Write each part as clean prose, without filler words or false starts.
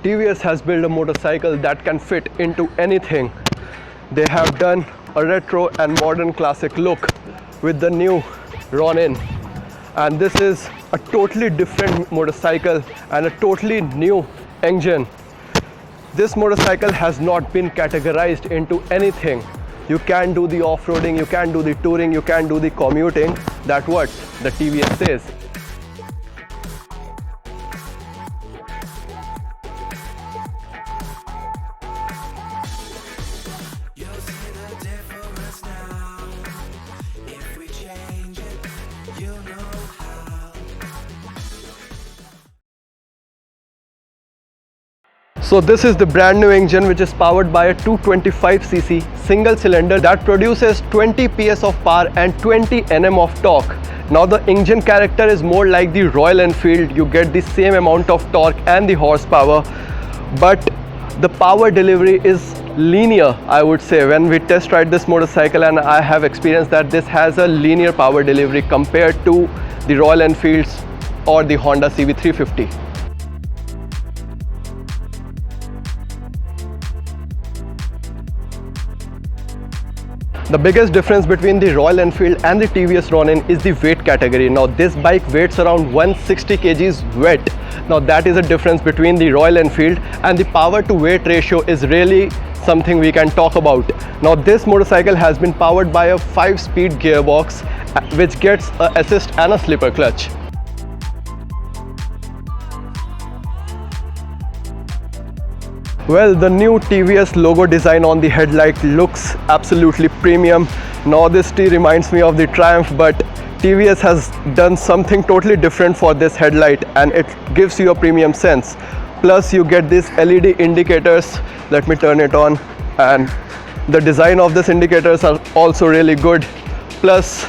TVS has built a motorcycle that can fit into anything. They have done a retro and modern classic look with the new Ronin, and this is a totally different motorcycle and a totally new engine. This motorcycle has not been categorized into anything. You can do the off-roading, you can do the touring, you can do the commuting. That's what the TVS says. So this is the brand new engine, which is powered by a 225cc single cylinder that produces 20 PS of power and 20 Nm of torque. Now the engine character is more like the Royal Enfield. You get the same amount of torque and the horsepower, but the power delivery is linear, I would say. When we test ride this motorcycle, and I have experienced that this has a linear power delivery compared to the Royal Enfields or the Honda CB350. The biggest difference between the Royal Enfield and the TVS Ronin is the weight category. Now this bike weighs around 160 kgs wet. Now that is a difference between the Royal Enfield, and the power to weight ratio is really something we can talk about. Now this motorcycle has been powered by a 5-speed gearbox which gets an assist and a slipper clutch. Well, the new TVS logo design on the headlight looks absolutely premium. Now this T reminds me of the Triumph, but TVS has done something totally different for this headlight, and it gives you a premium sense. Plus you get these LED indicators. Let me turn it on, and the design of these indicators are also really good. Plus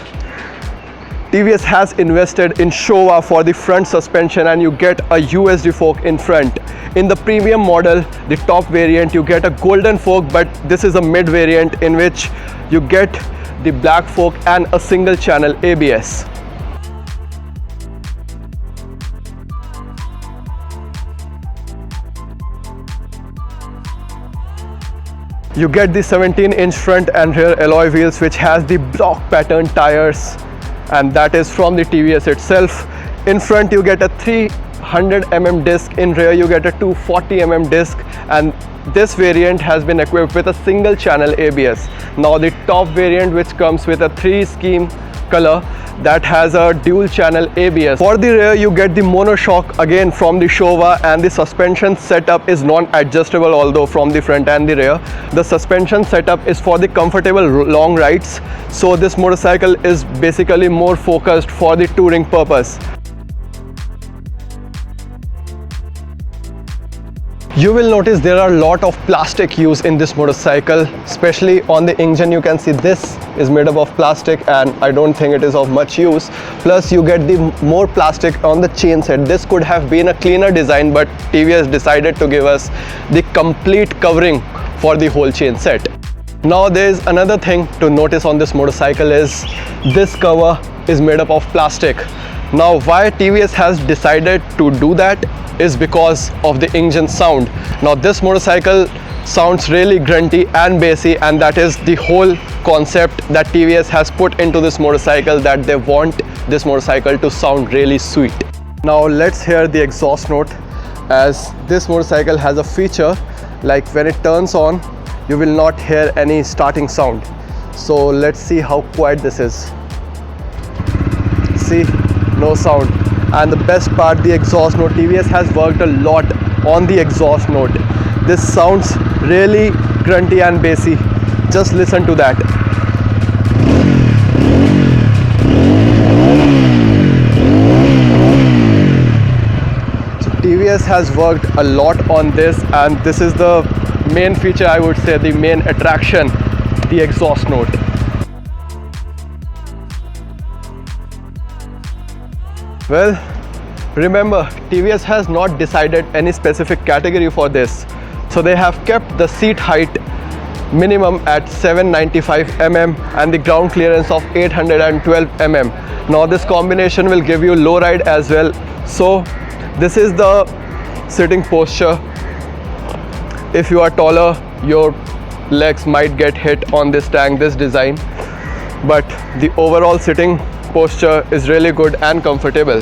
TVS has invested in Showa for the front suspension, and you get a USD fork in front. In the premium model, the top variant, you get a golden fork, but this is a mid variant in which you get the black fork and a single channel ABS. You get the 17-inch front and rear alloy wheels, which has the block pattern tires, and that is from the TVS itself. In front you get a 300mm disc, in rear you get a 240mm disc, and this variant has been equipped with a single channel ABS. Now the top variant, which comes with a 3-scheme color, that has a dual channel ABS. For the rear you get the monoshock again from the Showa, and the suspension setup is non-adjustable, although from the front and the rear. The suspension setup is for the comfortable long rides, so this motorcycle is basically more focused for the touring purpose. You will notice there are a lot of plastic used in this motorcycle, especially on the engine. You can see this is made up of plastic, and I don't think it is of much use. Plus you get the more plastic on the chain set. This could have been a cleaner design, but TVS decided to give us the complete covering for the whole chain set. Now there is another thing to notice on this motorcycle is this cover is made up of plastic. Now why TVS has decided to do that is because of the engine sound. Now this motorcycle sounds really grunty and bassy, and that is the whole concept that TVS has put into this motorcycle, that they want this motorcycle to sound really sweet. Now let's hear the exhaust note, as this motorcycle has a feature like when it turns on you will not hear any starting sound. So let's see how quiet this is. See, no sound. And the best part, the exhaust note. TVS has worked a lot on the exhaust note. This sounds really grunty and bassy. Just listen to that. So TVS has worked a lot on this, and this is the main feature, I would say, the main attraction, the exhaust note. Well, remember, TVS has not decided any specific category for this, so they have kept the seat height minimum at 795 mm and the ground clearance of 812 mm. Now this combination will give you low ride as well. So this is the sitting posture If you are taller, your legs might get hit on this tank, this design, but the overall sitting posture is really good and comfortable.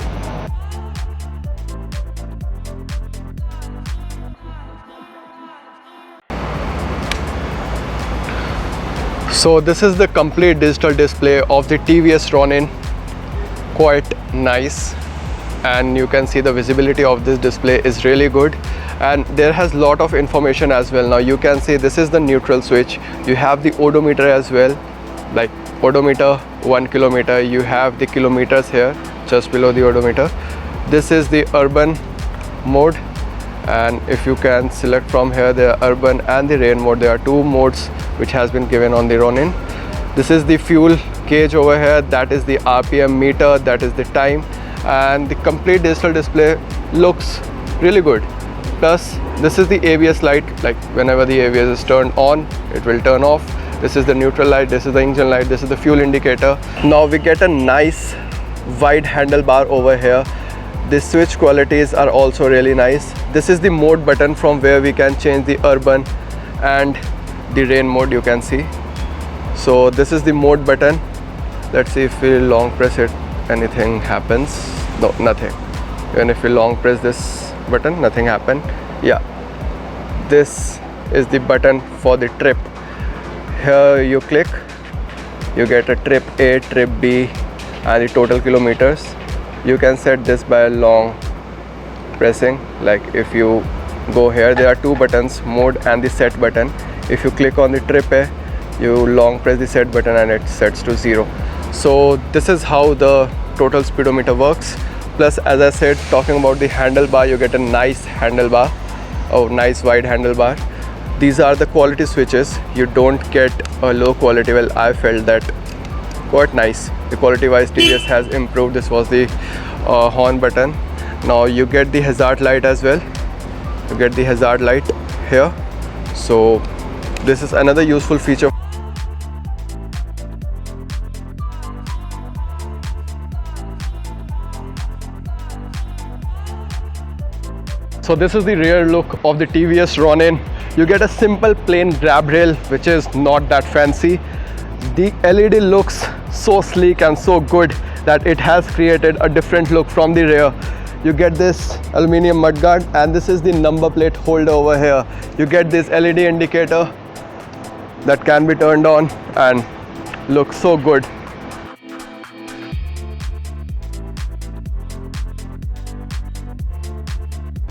So this is the complete digital display of the TVS Ronin. Quite nice, and you can see the visibility of this display is really good, and there has lot of information as well. Now you can see this is the neutral switch. You have the odometer as well, like odometer 1 kilometer. You have the kilometers here just below the odometer. This is the urban mode, and if you can select from here the urban and the rain mode. There are two modes which has been given on the Ronin. This is the fuel gauge over here, that is the RPM meter, that is the time, and the complete digital display looks really good. Plus this is the ABS light, like whenever the ABS is turned on, it will turn off. This is the neutral light, this is the engine light, this is the fuel indicator. Now we get a nice wide handlebar over here. The switch qualities are also really nice. This is the mode button from where we can change the urban and the rain mode, you can see. So this is the mode button. Let's see if we long press it, anything happens. No, nothing. Even if we long press this button, nothing happened. Yeah, this is the button for the trip. Here you click, you get a trip A, trip B, and the total kilometers. You can set this by long pressing. Like if you go here, there are two buttons, mode and the set button. If you click on the trip A, you long press the set button and it sets to 0. So this is how the total speedometer works. Plus, as I said, talking about the handlebar, you get a nice handlebar, nice wide handlebar. These are the quality switches. You don't get a low quality. Well, I felt that quite nice. The quality wise TVS has improved. This was the horn button. Now you get the hazard light as well. You get the hazard light here. So this is another useful feature. So this is the rear look of the TVS Ronin. You get a simple plain grab rail, which is not that fancy. The LED looks so sleek and so good that it has created a different look from the rear. You get this aluminium mudguard, and this is the number plate holder over here. You get this LED indicator that can be turned on and looks so good.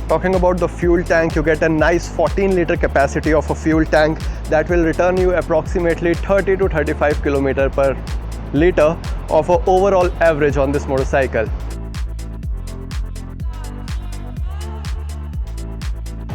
Talking about the fuel tank, you get a nice 14-liter capacity of a fuel tank that will return you approximately 30 to 35 km per liter of an overall average on this motorcycle.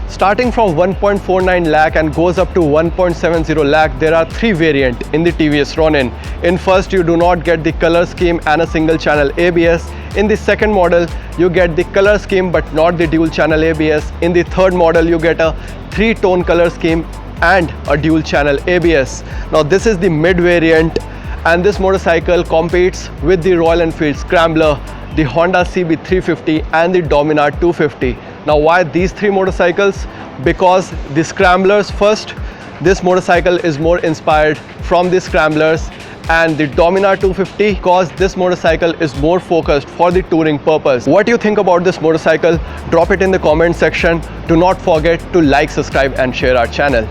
Starting from 1.49 lakh and goes up to 1.70 lakh, there are three variants in the TVS Ronin. In first, you do not get the color scheme and a single channel ABS. In the second model, you get the color scheme but not the dual channel ABS. In the third model, you get a 3-tone color scheme and a dual channel ABS. Now this is the mid variant, and this motorcycle competes with the Royal Enfield Scrambler, the Honda CB350 and the Dominar 250. Now why these three motorcycles? Because the Scramblers first, this motorcycle is more inspired from the Scramblers, and the Dominar 250 because this motorcycle is more focused for the touring purpose. What do you think about this motorcycle? Drop it in the comment section. Do not forget to like, subscribe and share our channel.